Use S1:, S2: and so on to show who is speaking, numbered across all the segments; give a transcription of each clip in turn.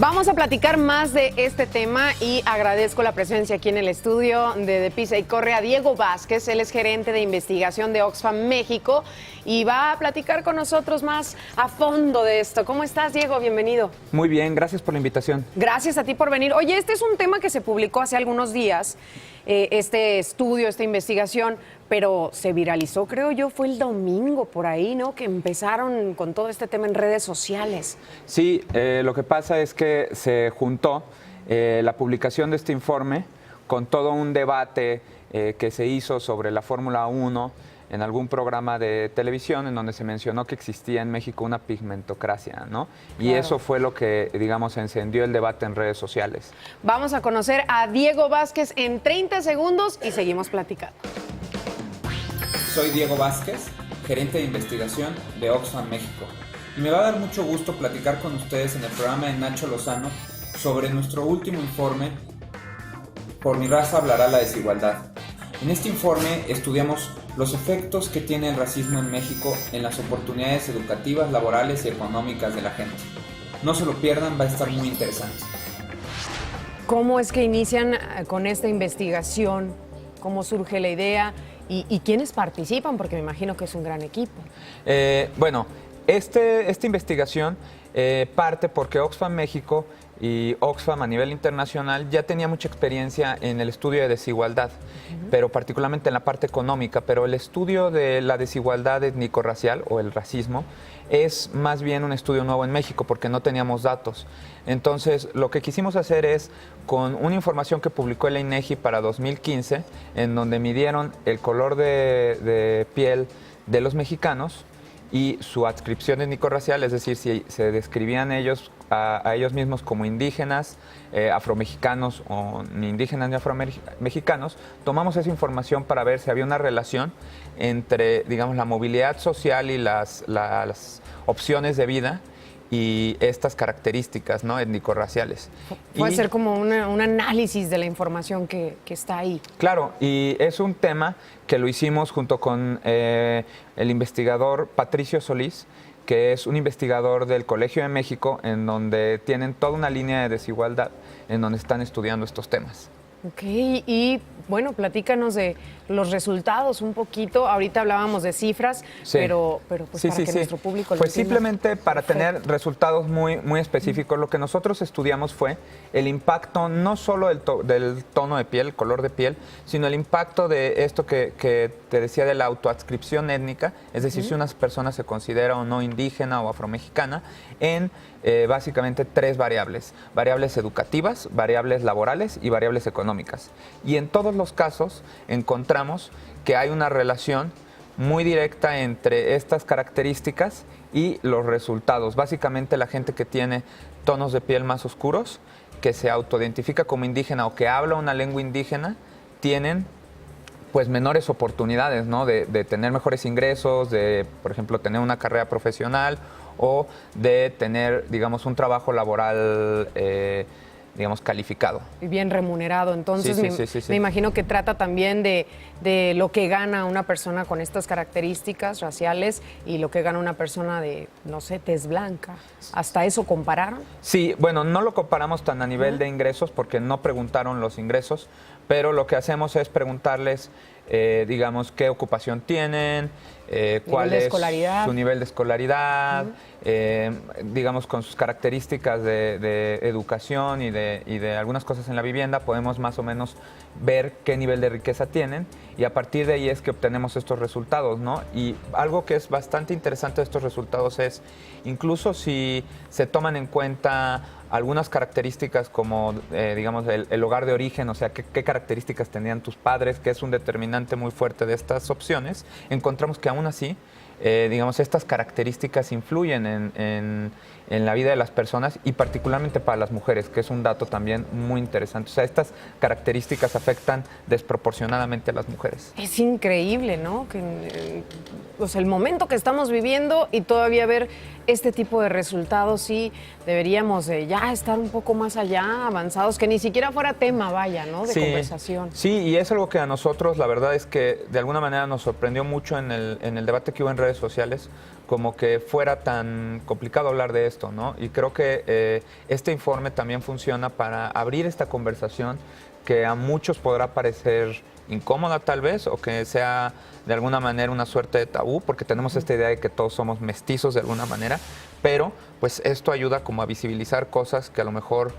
S1: Vamos a platicar más de este tema y agradezco la presencia aquí en el estudio de Pisa y Corre a Diego Vázquez. Él es gerente de investigación de Oxfam México y va a platicar con nosotros más a fondo de esto. ¿Cómo estás, Diego? Bienvenido.
S2: Muy bien, gracias por la invitación.
S1: Gracias a ti por venir. Oye, este es un tema que se publicó hace algunos días, este estudio, esta investigación, pero se viralizó, creo yo, fue el domingo por ahí, ¿no? Que empezaron con todo este tema en redes sociales.
S2: Sí, lo que pasa es que se juntó la publicación de este informe con todo un debate que se hizo sobre la Fórmula 1 en algún programa de televisión en donde se mencionó que existía en México una pigmentocracia, ¿no? Y
S1: Claro.
S2: eso fue lo que, digamos, encendió el debate en redes sociales.
S1: Vamos a conocer a Diego Vázquez en 30 segundos y seguimos platicando.
S3: Soy Diego Vázquez, gerente de investigación de Oxfam México, y me va a dar mucho gusto platicar con ustedes en el programa de Nacho Lozano sobre nuestro último informe, Por mi raza hablará la desigualdad. En este informe estudiamos los efectos que tiene el racismo en México en las oportunidades educativas, laborales y económicas de la gente. No se lo pierdan, va a estar muy interesante.
S1: ¿Cómo es que inician con esta investigación? ¿Cómo surge la idea? ¿Y quiénes participan? Porque me imagino que es un gran equipo.
S2: Bueno, esta investigación parte porque Oxfam México y Oxfam a nivel internacional ya tenía mucha experiencia en el estudio de desigualdad, pero particularmente en la parte económica, pero el estudio de la desigualdad étnico-racial o el racismo es más bien un estudio nuevo en México porque no teníamos datos. Entonces, lo que quisimos hacer es, con una información que publicó el INEGI para 2015, en donde midieron el color de piel de los mexicanos y su adscripción étnico-racial, es decir, si se describían ellos a ellos mismos como indígenas, afromexicanos o ni indígenas ni afromexicanos, tomamos esa información para ver si había una relación entre, digamos, la movilidad social y las opciones de vida y estas características, ¿no?, étnico-raciales.
S1: Puede ser como un análisis de la información que está ahí.
S2: Claro, y es un tema que lo hicimos junto con el investigador Patricio Solís, que es un investigador del Colegio de México, en donde tienen toda una línea de desigualdad, en donde están estudiando estos temas.
S1: Ok, y bueno, platícanos de los resultados un poquito. Ahorita hablábamos de cifras,
S2: Sí.
S1: pero pues para que nuestro público lo
S2: Pues
S1: entienda.
S2: simplemente para tener resultados muy específicos, lo que nosotros estudiamos fue el impacto no solo del tono de piel, el color de piel, sino el impacto de esto que te decía de la autoadscripción étnica, es decir, si una persona se considera o no indígena o afromexicana, en básicamente tres variables: variables educativas, variables laborales y variables económicas. Y en todos los casos encontramos que hay una relación muy directa entre estas características y los resultados. Básicamente, la gente que tiene tonos de piel más oscuros, que se autoidentifica como indígena o que habla una lengua indígena, tienen pues menores oportunidades, ¿no?, de tener mejores ingresos, de, por ejemplo, tener una carrera profesional o de tener, digamos, un trabajo laboral, digamos, calificado.
S1: Y bien remunerado. Entonces,
S2: Sí.
S1: me imagino que trata también de lo que gana una persona con estas características raciales y lo que gana una persona de, no sé, tez blanca. ¿Hasta eso compararon?
S2: Sí, bueno, no lo comparamos tan a nivel de ingresos porque no preguntaron los ingresos, pero lo que hacemos es preguntarles, digamos, qué ocupación tienen, cuál es su nivel de escolaridad, digamos, con sus características de educación y de algunas cosas en la vivienda, podemos más o menos ver qué nivel de riqueza tienen y a partir de ahí es que obtenemos estos resultados, ¿no? Y algo que es bastante interesante de estos resultados es, incluso si se toman en cuenta algunas características como, digamos, el lugar de origen, o sea, qué características tenían tus padres, que es un determinante muy fuerte de estas opciones, encontramos que aún así, digamos, estas características influyen en la vida de las personas y particularmente para las mujeres, que es un dato también muy interesante. O sea, estas características afectan desproporcionadamente a las mujeres.
S1: Es increíble, ¿no? Que, o sea, el momento que estamos viviendo y todavía ver este tipo de resultados, sí, deberíamos ya estar un poco más allá, avanzados, que ni siquiera fuera tema, vaya, ¿no?, de conversación.
S2: Sí, y es algo que a nosotros, la verdad es que de alguna manera nos sorprendió mucho en el debate que hubo en redes sociales, como que fuera tan complicado hablar de esto, ¿no? Y creo que este informe también funciona para abrir esta conversación que a muchos podrá parecer incómoda tal vez, o que sea de alguna manera una suerte de tabú, porque tenemos esta idea de que todos somos mestizos de alguna manera, pero pues esto ayuda como a visibilizar cosas que a lo mejor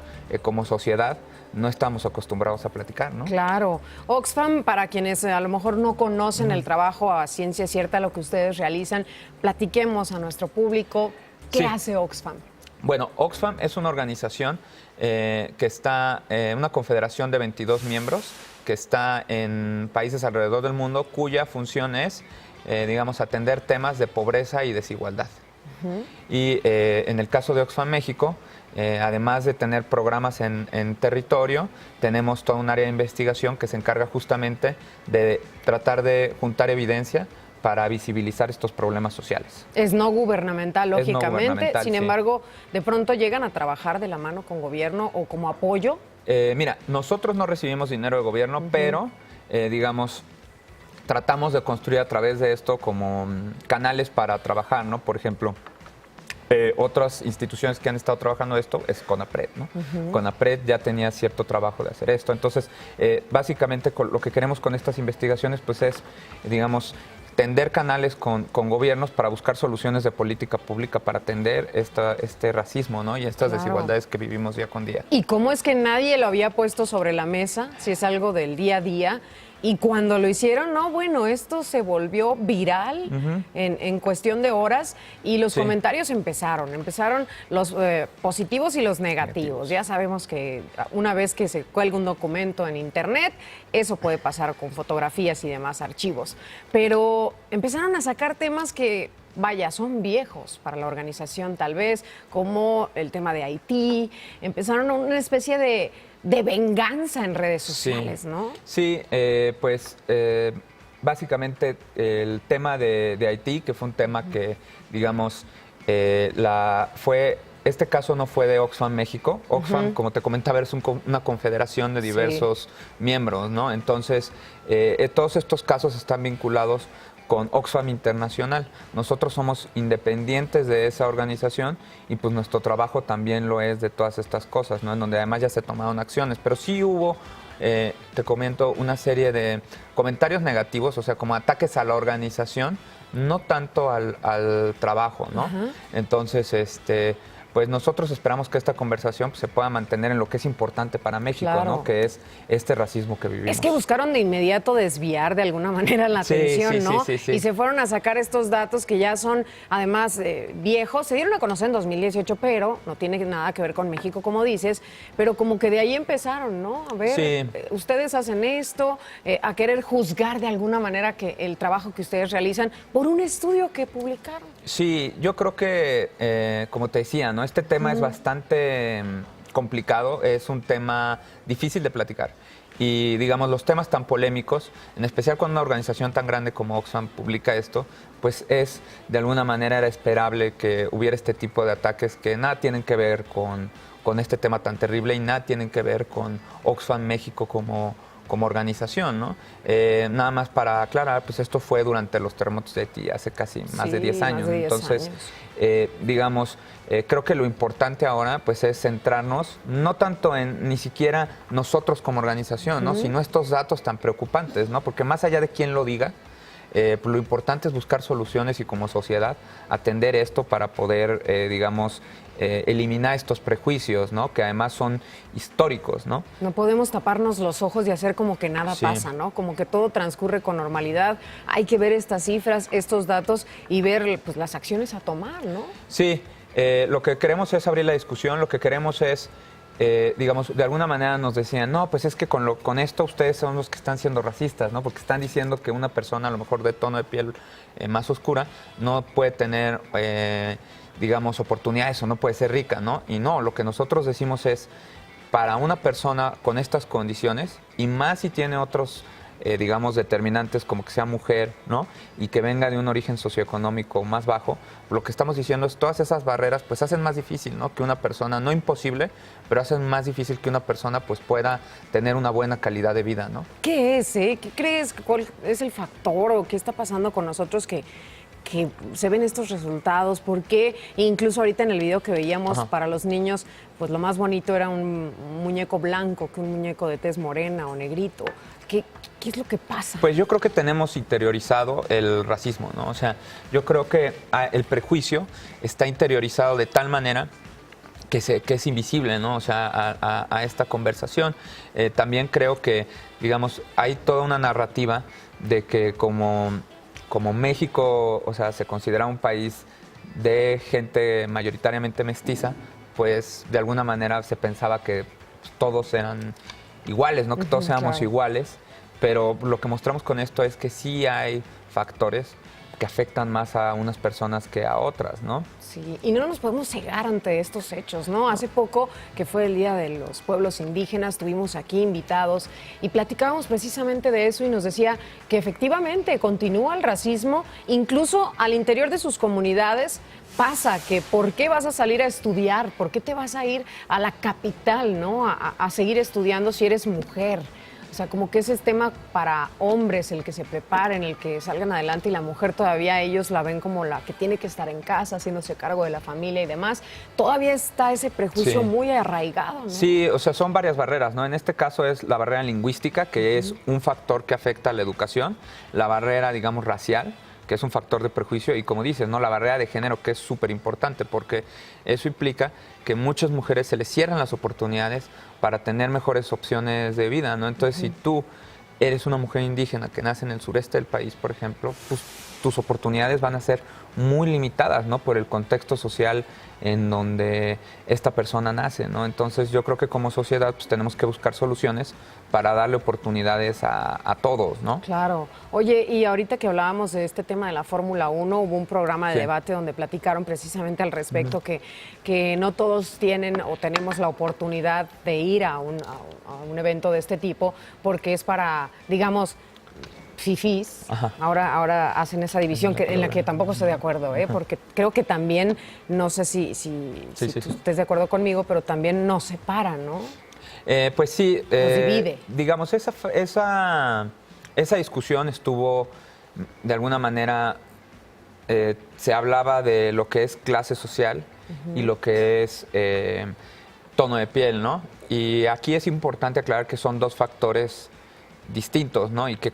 S2: como sociedad no estamos acostumbrados a platicar, ¿no?
S1: Claro. Oxfam, para quienes a lo mejor no conocen el trabajo a ciencia cierta, lo que ustedes realizan, platiquemos a nuestro público. ¿Qué hace Oxfam?
S2: Bueno, Oxfam es una organización que está, una confederación de 22 miembros que está en países alrededor del mundo, cuya función es, digamos, atender temas de pobreza y desigualdad. Y en el caso de Oxfam México, además de tener programas en territorio, tenemos toda un área de investigación que se encarga justamente de tratar de juntar evidencia para visibilizar estos problemas sociales.
S1: Es no gubernamental, lógicamente.
S2: Es no gubernamental,
S1: sin embargo, de pronto llegan a trabajar de la mano con gobierno o como apoyo.
S2: Mira, nosotros no recibimos dinero de gobierno, pero, digamos, tratamos de construir a través de esto como canales para trabajar, ¿no? Por ejemplo, otras instituciones que han estado trabajando esto es CONAPRED, ¿no? CONAPRED ya tenía cierto trabajo de hacer esto. Entonces, básicamente lo que queremos con estas investigaciones pues es, digamos, tender canales con gobiernos para buscar soluciones de política pública para atender este racismo, ¿no? Y estas desigualdades que vivimos día con día.
S1: ¿Y cómo es que nadie lo había puesto sobre la mesa, si es algo del día a día? Y cuando lo hicieron, no, bueno, esto se volvió viral en cuestión de horas y los comentarios empezaron los positivos y los negativos. Ya sabemos que una vez que se cuelga un documento en internet, eso puede pasar con fotografías y demás archivos. Pero empezaron a sacar temas que, vaya, son viejos para la organización tal vez, como el tema de Haití. Empezaron una especie de venganza en redes sociales, ¿no?
S2: Sí, pues básicamente el tema de Haití, que fue un tema que, digamos, este caso no fue de Oxfam México. Oxfam, como te comentaba, es una confederación de diversos miembros, ¿no? Entonces, todos estos casos están vinculados con Oxfam Internacional. Nosotros somos independientes de esa organización y pues nuestro trabajo también lo es de todas estas cosas, ¿no? En donde además ya se tomaron acciones, pero sí hubo, te comento, una serie de comentarios negativos, o sea, como ataques a la organización, no tanto al trabajo, ¿no? Entonces, pues nosotros esperamos que esta conversación pues, se pueda mantener en lo que es importante para México, ¿no? Que es este racismo que vivimos.
S1: Es que buscaron de inmediato desviar de alguna manera la atención, ¿no?
S2: Sí.
S1: Y se fueron a sacar estos datos que ya son, además, viejos. Se dieron a conocer en 2018, pero no tiene nada que ver con México, como dices. Pero como que de ahí empezaron, ¿no? A ver, ustedes hacen esto, a querer juzgar de alguna manera que el trabajo que ustedes realizan por un estudio que publicaron.
S2: Sí, yo creo que, como te decía, ¿no? Este tema es bastante complicado, es un tema difícil de platicar. Y, digamos, los temas tan polémicos, en especial cuando una organización tan grande como Oxfam publica esto, pues de alguna manera era esperable que hubiera este tipo de ataques que nada tienen que ver con este tema tan terrible y nada tienen que ver con Oxfam México como organización, ¿no? Nada más para aclarar, pues esto fue durante los terremotos de Haití, hace casi más de 10 años. Entonces, digamos, creo que lo importante ahora pues es centrarnos no tanto en ni siquiera nosotros como organización, ¿no? Sino estos datos tan preocupantes, ¿no? Porque más allá de quién lo diga, pues lo importante es buscar soluciones y como sociedad atender esto para poder, digamos, eliminar estos prejuicios, ¿no? Que además son históricos, ¿no?
S1: No podemos taparnos los ojos y hacer como que nada pasa, ¿no? Como que todo transcurre con normalidad. Hay que ver estas cifras, estos datos y ver pues, las acciones a tomar, ¿no?
S2: Sí, lo que queremos es abrir la discusión, lo que queremos es digamos, de alguna manera nos decían, no, pues es que con esto ustedes son los que están siendo racistas, ¿no? Porque están diciendo que una persona, a lo mejor de tono de piel más oscura, no puede tener, digamos, oportunidades o no puede ser rica, ¿no? Y no, lo que nosotros decimos es, para una persona con estas condiciones, y más si tiene otros, digamos, determinantes como que sea mujer, ¿no? Y que venga de un origen socioeconómico más bajo, lo que estamos diciendo es todas esas barreras pues hacen más difícil, ¿no? Que una persona, no imposible, pero hacen más difícil que una persona pues pueda tener una buena calidad de vida, ¿no?
S1: ¿Qué es, ¿Qué crees? ¿Cuál es el factor o qué está pasando con nosotros que que se ven estos resultados? ¿Por qué? Incluso ahorita en el video que veíamos para los niños, pues lo más bonito era un muñeco blanco que un muñeco de tez morena o negrito. ¿Qué es lo que pasa?
S2: Pues yo creo que tenemos interiorizado el racismo, ¿no? O sea, yo creo que el prejuicio está interiorizado de tal manera que es invisible, ¿no? O sea, a esta conversación. También creo que, digamos, hay toda una narrativa de que como México, o sea, se considera un país de gente mayoritariamente mestiza, pues de alguna manera se pensaba que todos eran iguales, ¿no? Que todos éramos iguales, pero lo que mostramos con esto es que sí hay factores que afectan más a unas personas que a otras, ¿no?
S1: Sí, y no nos podemos cegar ante estos hechos, ¿no? Hace poco, que fue el Día de los Pueblos Indígenas, tuvimos aquí invitados y platicábamos precisamente de eso y nos decía que efectivamente continúa el racismo, incluso al interior de sus comunidades. Pasa que ¿por qué vas a salir a estudiar? ¿Por qué te vas a ir a la capital, ¿no? A seguir estudiando si eres mujer. O sea, como que ese es tema para hombres, el que se preparen, el que salgan adelante, y la mujer todavía ellos la ven como la que tiene que estar en casa, haciéndose cargo de la familia y demás. Todavía está ese prejuicio muy arraigado, ¿no?
S2: Sí, o sea, son varias barreras, ¿no? En este caso es la barrera lingüística, que es un factor que afecta a la educación, la barrera, digamos, racial, que es un factor de prejuicio, y como dices, ¿no? La barrera de género, que es súper importante, porque eso implica que muchas mujeres se les cierran las oportunidades para tener mejores opciones de vida, ¿no? Entonces, si tú eres una mujer indígena que nace en el sureste del país, por ejemplo, pues tus oportunidades van a ser muy limitadas, ¿no? Por el contexto social en donde esta persona nace, ¿no? Entonces, yo creo que como sociedad pues tenemos que buscar soluciones para darle oportunidades a todos, ¿no?
S1: Claro. Oye, y ahorita que hablábamos de este tema de la Fórmula 1, hubo un programa de debate donde platicaron precisamente al respecto que no todos tienen o tenemos la oportunidad de ir a un evento de este tipo porque es para, digamos, fifís. Ahora hacen esa división en la que tampoco estoy de acuerdo, porque creo que también, no sé si tú estés de acuerdo conmigo, pero también nos separa, ¿no?
S2: Pues sí,
S1: nos divide.
S2: Digamos, esa discusión estuvo, de alguna manera, se hablaba de lo que es clase social y lo que es tono de piel, ¿no? Y aquí es importante aclarar que son dos factores distintos, ¿no? Y que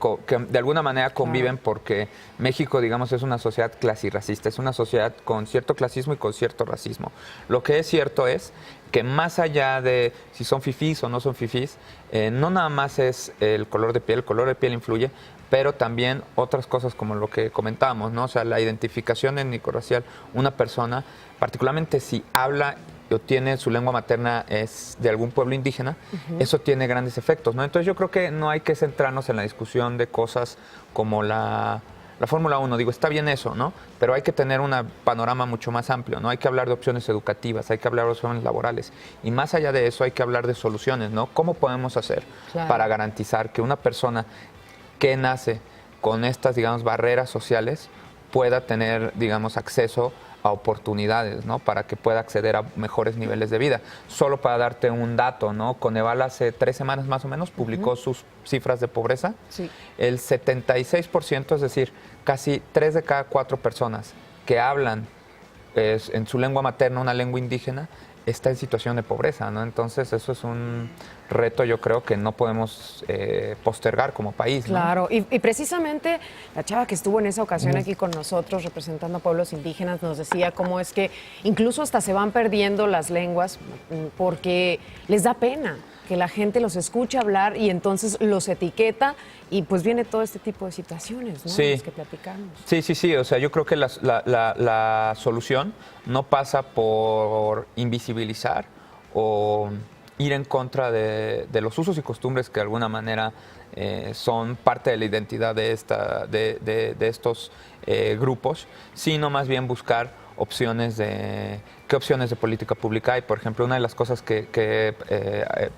S2: de alguna manera conviven porque México, digamos, es una sociedad clasirracista, es una sociedad con cierto clasismo y con cierto racismo. Lo que es cierto es que más allá de si son fifís o no son fifís, no nada más es el color de piel influye, pero también otras cosas como lo que comentábamos, ¿no? O sea, la identificación étnico-racial, una persona, particularmente si habla o tiene su lengua materna es de algún pueblo indígena, eso tiene grandes efectos, ¿no? Entonces yo creo que no hay que centrarnos en la discusión de cosas como la Fórmula 1, digo, está bien eso, ¿no? Pero hay que tener un panorama mucho más amplio, ¿no? Hay que hablar de opciones educativas, hay que hablar de opciones laborales, y más allá de eso hay que hablar de soluciones, ¿no? ¿Cómo podemos hacer para garantizar que una persona que nace con estas, digamos, barreras sociales pueda tener, digamos, acceso a oportunidades, ¿no? Para que pueda acceder a mejores niveles de vida? Solo para darte un dato, ¿no? Coneval hace 3 semanas más o menos publicó sus cifras de pobreza. El 76%, es decir, casi 3 de cada 4 personas que hablan en su lengua materna, una lengua indígena, está en situación de pobreza, ¿no? Entonces eso es un reto, yo creo, que no podemos postergar como país, ¿no?
S1: Claro, y precisamente la chava que estuvo en esa ocasión aquí con nosotros representando a pueblos indígenas nos decía cómo es que incluso hasta se van perdiendo las lenguas porque les da pena que la gente los escuche hablar y entonces los etiqueta y pues viene todo este tipo de situaciones, ¿no?
S2: Sí.
S1: Las que platicamos.
S2: Sí, o sea, yo creo que la solución no pasa por invisibilizar o ir en contra de los usos y costumbres que de alguna manera son parte de la identidad de estos grupos, sino más bien buscar qué opciones de política pública hay. Por ejemplo, una de las cosas que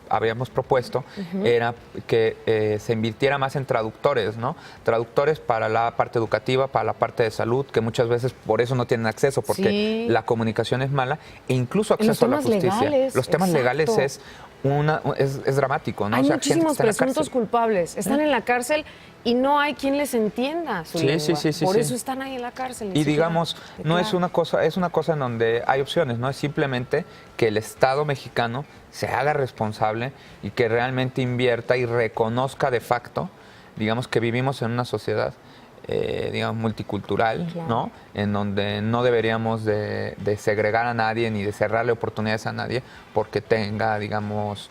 S2: habíamos propuesto era que se invirtiera más en traductores, ¿no? Traductores para la parte educativa, para la parte de salud, que muchas veces por eso no tienen acceso, porque la comunicación es mala, e incluso acceso a la justicia.
S1: Legales,
S2: los temas legales es es dramático, ¿no?
S1: Hay
S2: o sea,
S1: muchísimos
S2: gente que está en la
S1: presuntos culpables. Están en la cárcel y no hay quien les entienda su lengua. Por eso están ahí en la cárcel.
S2: Y digamos, no es una cosa en donde hay opciones, no es simplemente que el Estado mexicano se haga responsable y que realmente invierta y reconozca de facto, digamos, que vivimos en una sociedad digamos, multicultural, ¿no? En donde no deberíamos de segregar a nadie ni de cerrarle oportunidades a nadie porque tenga, digamos,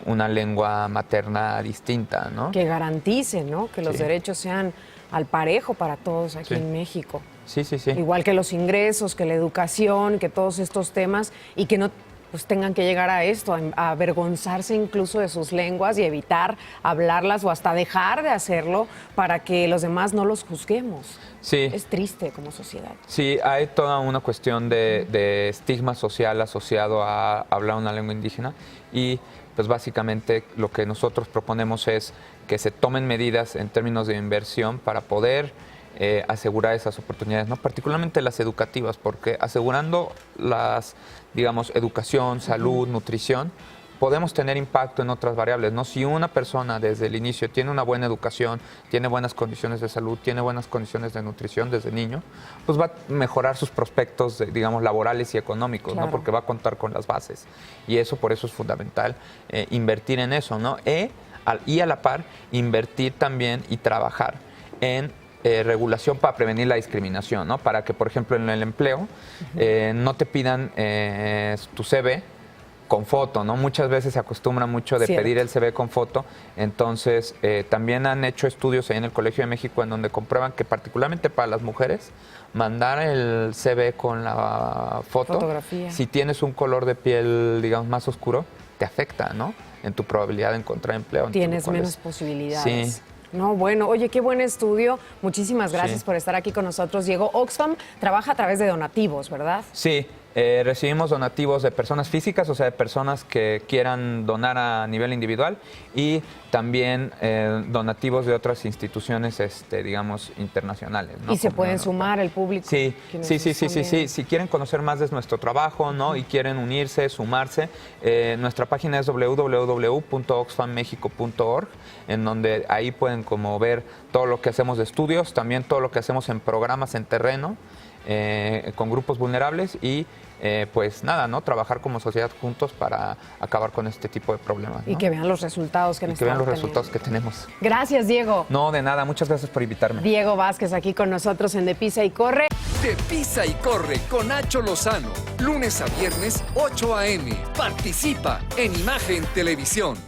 S2: una lengua materna distinta, ¿no?
S1: Que garantice, ¿no? Que los derechos sean al parejo para todos aquí en México.
S2: Sí.
S1: Igual que los ingresos, que la educación, que todos estos temas y que no pues tengan que llegar a esto, a avergonzarse incluso de sus lenguas y evitar hablarlas o hasta dejar de hacerlo para que los demás no los juzguemos.
S2: Sí.
S1: Es triste como sociedad.
S2: Sí, hay toda una cuestión de estigma social asociado a hablar una lengua indígena y pues básicamente lo que nosotros proponemos es que se tomen medidas en términos de inversión para poder asegurar esas oportunidades, ¿no? Particularmente las educativas, porque asegurando las, digamos, educación, salud, nutrición, podemos tener impacto en otras variables, ¿no? Si una persona desde el inicio tiene una buena educación, tiene buenas condiciones de salud, tiene buenas condiciones de nutrición desde niño, pues va a mejorar sus prospectos, digamos, laborales y económicos, ¿no? Porque va a contar con las bases. Y eso, por eso es fundamental invertir en eso, ¿no? Y a la par, invertir también y trabajar en regulación para prevenir la discriminación, ¿no? Para que, por ejemplo, en el empleo no te pidan tu CV con foto, ¿no? Muchas veces se acostumbra mucho de pedir el CV con foto, entonces también han hecho estudios ahí en el Colegio de México en donde comprueban que particularmente para las mujeres, mandar el CV con la fotografía, si tienes un color de piel, digamos, más oscuro, te afecta, ¿no? En tu probabilidad de encontrar empleo.
S1: Tienes menos posibilidades.
S2: Sí.
S1: No, bueno, oye, qué buen estudio. Muchísimas gracias por estar aquí con nosotros, Diego. Oxfam trabaja a través de donativos, ¿verdad?
S2: Sí, recibimos donativos de personas físicas, o sea, de personas que quieran donar a nivel individual y también donativos de otras instituciones, digamos, internacionales, ¿no?
S1: Y se pueden sumar el público.
S2: Sí. Si quieren conocer más de nuestro trabajo, ¿no? Y quieren unirse, sumarse, nuestra página es www.oxfammexico.org, en donde ahí pueden como ver todo lo que hacemos de estudios, también todo lo que hacemos en programas en terreno, con grupos vulnerables y pues nada, ¿no? Trabajar como sociedad juntos para acabar con este tipo de problemas, ¿no?
S1: Y que vean los resultados que
S2: resultados que tenemos.
S1: Gracias, Diego.
S2: No, de nada, muchas gracias por invitarme.
S1: Diego Vázquez aquí con nosotros en De Pisa y Corre.
S4: De Pisa y Corre con Nacho Lozano, lunes a viernes 8 a.m. Participa en Imagen Televisión.